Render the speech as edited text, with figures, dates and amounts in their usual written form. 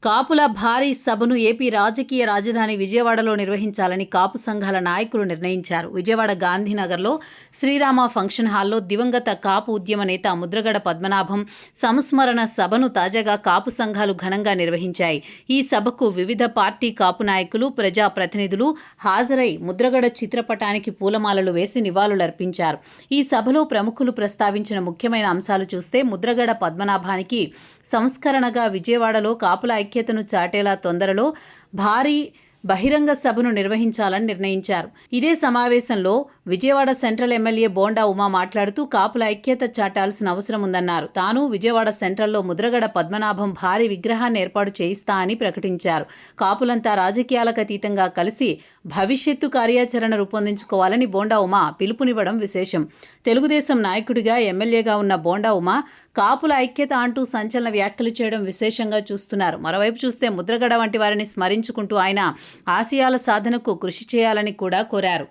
కాపుల భారీ సభను ఏపీ రాజకీయ రాజధాని విజయవాడలో నిర్వహించాలని కాపు సంఘాల నాయకులు నిర్ణయించారు. విజయవాడ గాంధీనగర్లో శ్రీరామ ఫంక్షన్ హాల్లో దివంగత కాపు ఉద్యమ నేత ముద్రగడ పద్మనాభం సంస్మరణ సభను తాజాగా కాపు సంఘాలు ఘనంగా నిర్వహించాయి. ఈ సభకు వివిధ పార్టీ కాపు నాయకులు, ప్రజా ప్రతినిధులు హాజరై ముద్రగడ చిత్రపటానికి పూలమాలలు వేసి నివాళులర్పించారు. ఈ సభలో ప్రముఖులు ప్రస్తావించిన ముఖ్యమైన అంశాలు చూస్తే ముద్రగడ పద్మనాభానికి సంస్కరణగా విజయవాడలో కాపుల ఐక్యతను చాటేలా తొందరలో భారీ బహిరంగ సభను నిర్వహించాలని నిర్ణయించారు. ఇదే సమావేశంలో విజయవాడ సెంట్రల్ ఎమ్మెల్యే బోండా ఉమా మాట్లాడుతూ కాపుల ఐక్యత చాటాల్సిన అవసరం ఉందన్నారు. తాను విజయవాడ సెంట్రల్లో ముద్రగడ పద్మనాభం భారీ విగ్రహాన్ని ఏర్పాటు చేయిస్తా అని ప్రకటించారు. కాపులంతా రాజకీయాలకు అతీతంగా కలిసి భవిష్యత్తు కార్యాచరణ రూపొందించుకోవాలని బోండా ఉమా పిలుపునివ్వడం విశేషం. తెలుగుదేశం నాయకుడిగా ఎమ్మెల్యేగా ఉన్న బోండా ఉమా కాపుల ఐక్యత అంటూ సంచలన వ్యాఖ్యలు చేయడం విశేషంగా చూస్తున్నారు. మరోవైపు చూస్తే ముద్రగడ వంటి వారిని స్మరించుకుంటూ ఆయన ఆశయాల సాధనకు కృషి చేయాలని కూడా కోరారు.